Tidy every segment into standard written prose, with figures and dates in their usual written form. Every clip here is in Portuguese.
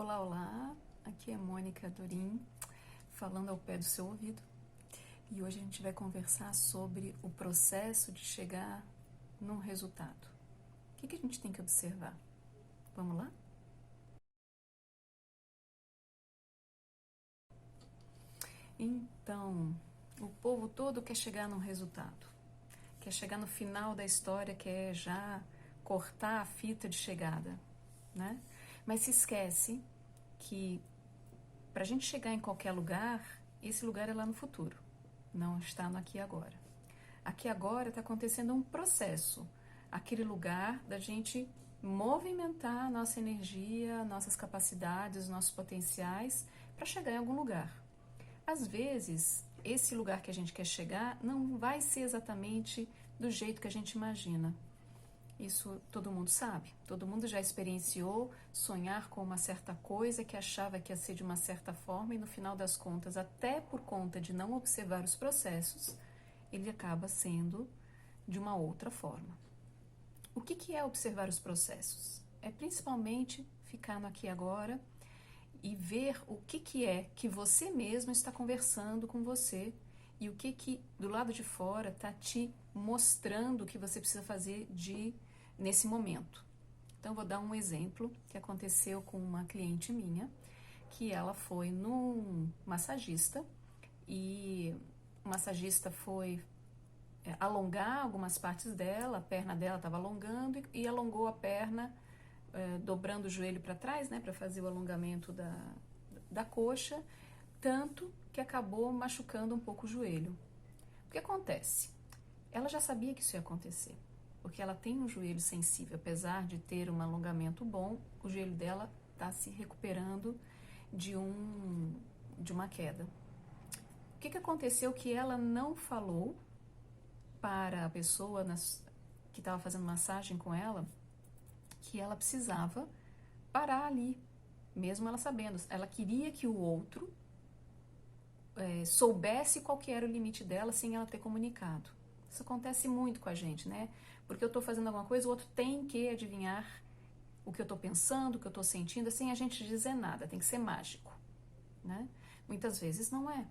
Olá, olá, aqui é Mônica Dorim, falando ao pé do seu ouvido. E hoje a gente vai conversar sobre o processo de chegar num resultado. O que a gente tem que observar? Vamos lá? Então, o povo todo quer chegar num resultado. Quer chegar no final da história, quer já cortar a fita de chegada, né? Mas se esquece que para a gente chegar em qualquer lugar, esse lugar é lá no futuro, não está no aqui e agora. Aqui agora está acontecendo um processo, aquele lugar da gente movimentar a nossa energia, nossas capacidades, nossos potenciais para chegar em algum lugar. Às vezes, esse lugar que a gente quer chegar não vai ser exatamente do jeito que a gente imagina. Isso todo mundo sabe, todo mundo já experienciou sonhar com uma certa coisa que achava que ia ser de uma certa forma e no final das contas, até por conta de não observar os processos, ele acaba sendo de uma outra forma. O que é observar os processos? É principalmente ficar no aqui e agora e ver o que é que você mesmo está conversando com você e o que do lado de fora está te mostrando o que você precisa fazer nesse momento. Então, eu vou dar um exemplo que aconteceu com uma cliente minha, que ela foi num massagista e o massagista foi alongar algumas partes dela, a perna dela estava alongando e alongou a perna, dobrando o joelho para trás, né, para fazer o alongamento da coxa, tanto que acabou machucando um pouco o joelho. O que acontece? Ela já sabia que isso ia acontecer, porque ela tem um joelho sensível, apesar de ter um alongamento bom, o joelho dela está se recuperando de uma queda. O que aconteceu que ela não falou para a pessoa que estava fazendo massagem com ela, que ela precisava parar ali, mesmo ela sabendo. Ela queria que o outro soubesse qual que era o limite dela sem ela ter comunicado. Isso acontece muito com a gente, né? Porque eu estou fazendo alguma coisa, o outro tem que adivinhar o que eu estou pensando, o que eu estou sentindo, sem a gente dizer nada, tem que ser mágico, né? Muitas vezes não é.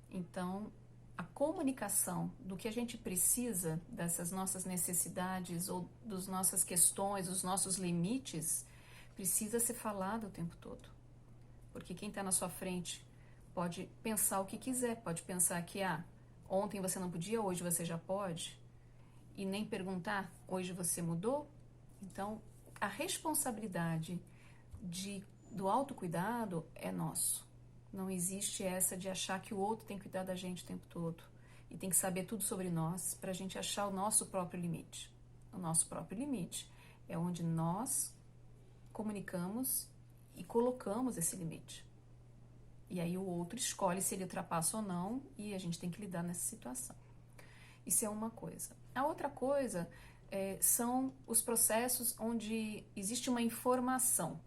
Então, a comunicação do que a gente precisa, dessas nossas necessidades ou das nossas questões, dos nossos limites, precisa ser falado o tempo todo. Porque quem está na sua frente pode pensar o que quiser, pode pensar que ontem você não podia, hoje você já pode, e nem perguntar, hoje você mudou? Então, a responsabilidade do autocuidado é nosso. Não existe essa de achar que o outro tem que cuidar da gente o tempo todo e tem que saber tudo sobre nós para a gente achar o nosso próprio limite. O nosso próprio limite é onde nós comunicamos e colocamos esse limite. E aí o outro escolhe se ele ultrapassa ou não e a gente tem que lidar nessa situação. Isso é uma coisa. A outra coisa são os processos onde existe uma informação.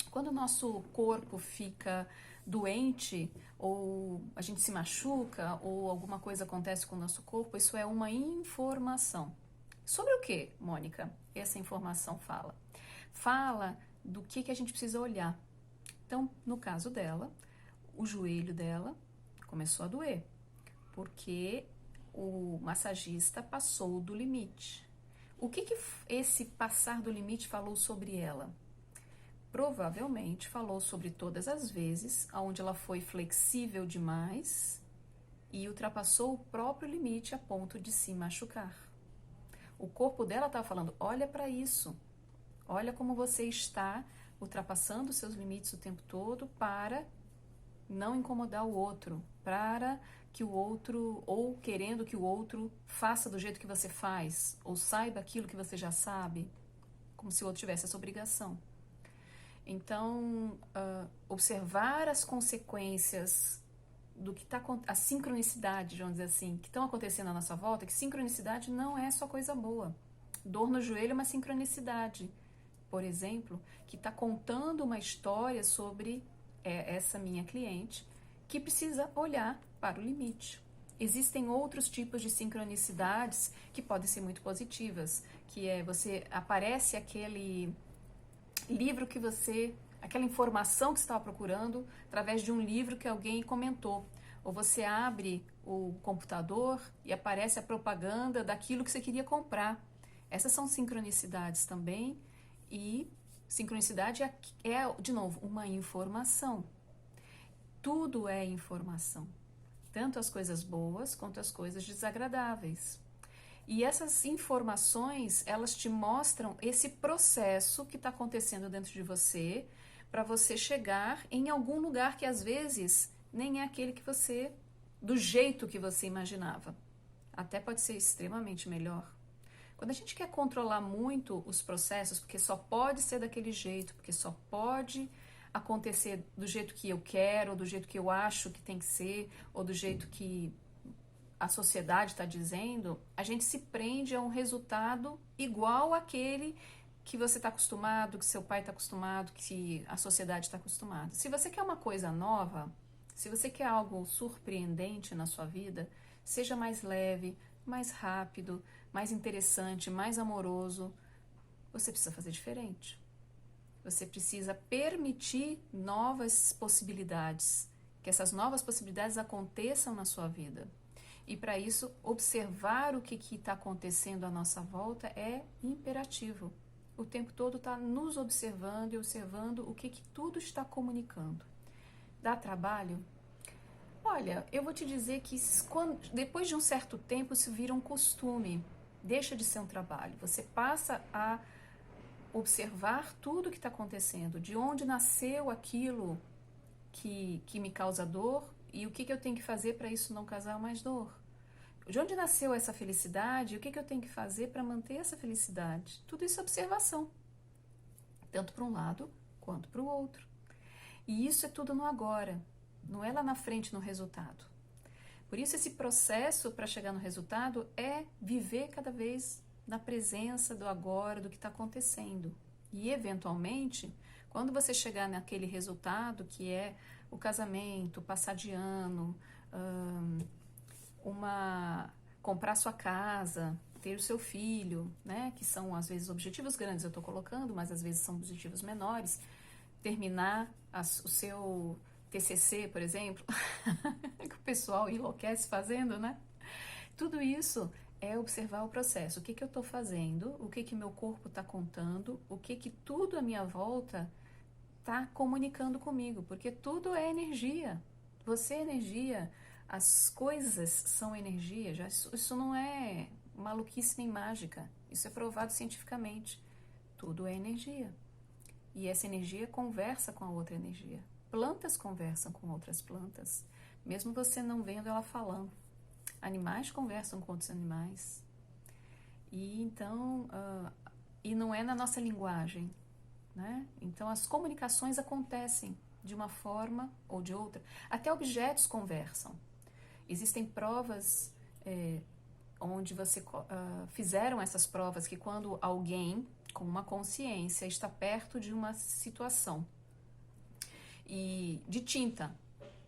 Quando o nosso corpo fica doente, ou a gente se machuca, ou alguma coisa acontece com o nosso corpo, isso é uma informação. Sobre o que, Mônica, essa informação fala? Fala do que a gente precisa olhar. Então, no caso dela, o joelho dela começou a doer, porque o massagista passou do limite. O que esse passar do limite falou sobre ela? Provavelmente falou sobre todas as vezes onde ela foi flexível demais e ultrapassou o próprio limite a ponto de se machucar. O corpo dela estava falando, olha para isso, olha como você está ultrapassando seus limites o tempo todo para não incomodar o outro, para que o outro, ou querendo que o outro faça do jeito que você faz, ou saiba aquilo que você já sabe, como se o outro tivesse essa obrigação. Então, observar as consequências do que está, a sincronicidade, vamos dizer assim, que estão acontecendo à nossa volta, que sincronicidade não é só coisa boa. Dor no joelho é uma sincronicidade, por exemplo, que está contando uma história sobre essa minha cliente, que precisa olhar para o limite. Existem outros tipos de sincronicidades que podem ser muito positivas, que é aparece aquele livro que você aquela informação que você estava procurando através de um livro que alguém comentou. Ou você abre o computador e aparece a propaganda daquilo que você queria comprar. Essas são sincronicidades também, e sincronicidade de novo, uma informação. Tudo é informação, tanto as coisas boas quanto as coisas desagradáveis. E essas informações, elas te mostram esse processo que está acontecendo dentro de você, para você chegar em algum lugar que às vezes nem é aquele que você, do jeito que você imaginava. Até pode ser extremamente melhor. Quando a gente quer controlar muito os processos, porque só pode ser daquele jeito, porque só pode acontecer do jeito que eu quero, ou do jeito que eu acho que tem que ser, ou do jeito que a sociedade está dizendo, a gente se prende a um resultado igual àquele que você está acostumado, que seu pai está acostumado, que a sociedade está acostumada. Se você quer uma coisa nova, se você quer algo surpreendente na sua vida, seja mais leve, mais rápido, mais interessante, mais amoroso, você precisa fazer diferente. Você precisa permitir novas possibilidades, que essas novas possibilidades aconteçam na sua vida. E para isso, observar o que está acontecendo à nossa volta é imperativo. O tempo todo está nos observando e observando o que tudo está comunicando. Dá trabalho? Olha, eu vou te dizer que depois de um certo tempo isso vira um costume, deixa de ser um trabalho. Você passa a observar tudo o que está acontecendo, de onde nasceu aquilo que me causa dor e o que eu tenho que fazer para isso não causar mais dor. De onde nasceu essa felicidade e o que eu tenho que fazer para manter essa felicidade. Tudo isso é observação, tanto para um lado quanto para o outro. E isso é tudo no agora, não é lá na frente no resultado. Por isso esse processo para chegar no resultado é viver cada vez na presença do agora, do que está acontecendo. E eventualmente, quando você chegar naquele resultado que é o casamento, passar de ano, comprar sua casa, ter o seu filho, né? Que são às vezes objetivos grandes eu estou colocando, mas às vezes são objetivos menores. Terminar o seu TCC, por exemplo, que o pessoal enlouquece fazendo, né? Tudo isso é observar o processo. O que eu estou fazendo, o que meu corpo está contando, o que tudo à minha volta está comunicando comigo, porque tudo é energia. Você é energia, as coisas são energia. Isso não é maluquice nem mágica. Isso é provado cientificamente. Tudo é energia. E essa energia conversa com a outra energia. Plantas conversam com outras plantas, mesmo você não vendo ela falando. Animais conversam com outros animais. E então, e não é na nossa linguagem, né? Então as comunicações acontecem de uma forma ou de outra. Até objetos conversam. Existem provas onde fizeram essas provas que quando alguém com uma consciência está perto de uma situação e de tinta,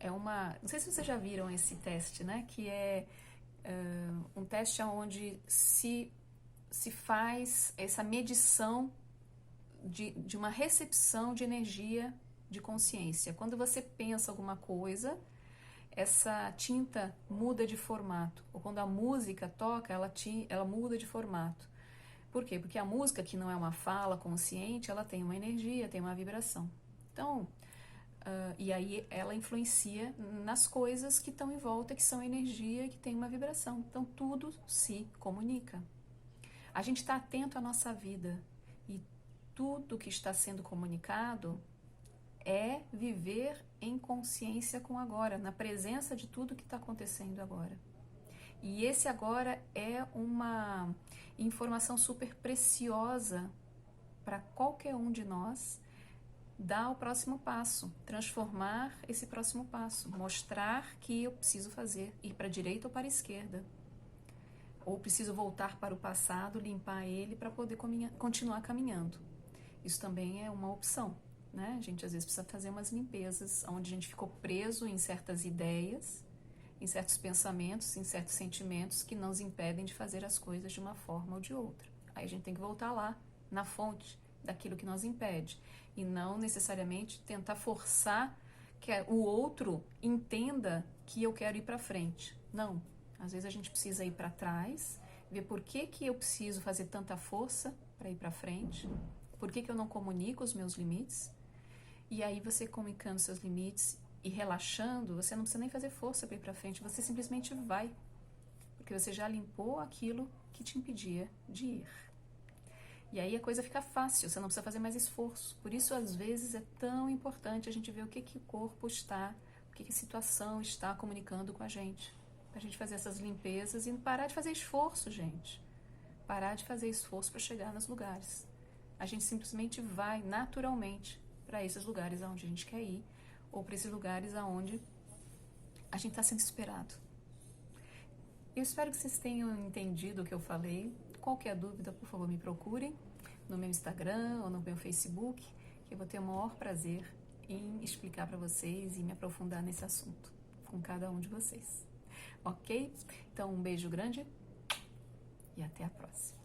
não sei se vocês já viram esse teste, né? Que é um teste onde se faz essa medição de uma recepção de energia de consciência. Quando você pensa alguma coisa, essa tinta muda de formato. Ou quando a música toca, ela muda de formato. Por quê? Porque a música, que não é uma fala consciente, ela tem uma energia, tem uma vibração. Então, e aí ela influencia nas coisas que estão em volta, que são energia e que tem uma vibração. Então, tudo se comunica. A gente está atento à nossa vida e tudo que está sendo comunicado é viver em consciência com agora, na presença de tudo que está acontecendo agora. E esse agora é uma informação super preciosa para qualquer um de nós dar o próximo passo, transformar esse próximo passo, mostrar que eu preciso fazer, ir para a direita ou para a esquerda. Ou preciso voltar para o passado, limpar ele para poder continuar caminhando. Isso também é uma opção, né? A gente às vezes precisa fazer umas limpezas, onde a gente ficou preso em certas ideias, em certos pensamentos, em certos sentimentos que nos impedem de fazer as coisas de uma forma ou de outra. Aí a gente tem que voltar lá, na fonte, daquilo que nos impede. E não necessariamente tentar forçar que o outro entenda que eu quero ir para frente. Não. Às vezes a gente precisa ir para trás, ver por que eu preciso fazer tanta força para ir para frente, por que eu não comunico os meus limites. E aí você comunicando seus limites e relaxando, você não precisa nem fazer força para ir para frente, você simplesmente vai. Porque você já limpou aquilo que te impedia de ir. E aí a coisa fica fácil, você não precisa fazer mais esforço. Por isso, às vezes, é tão importante a gente ver o que o corpo está, o que a situação está comunicando com a gente. Pra gente fazer essas limpezas e parar de fazer esforço, gente. Parar de fazer esforço para chegar nos lugares. A gente simplesmente vai naturalmente para esses lugares aonde a gente quer ir, ou para esses lugares aonde a gente está sendo esperado. Eu espero que vocês tenham entendido o que eu falei. Qualquer dúvida, por favor, me procurem no meu Instagram ou no meu Facebook, que eu vou ter o maior prazer em explicar para vocês e me aprofundar nesse assunto com cada um de vocês. Ok? Então, um beijo grande e até a próxima.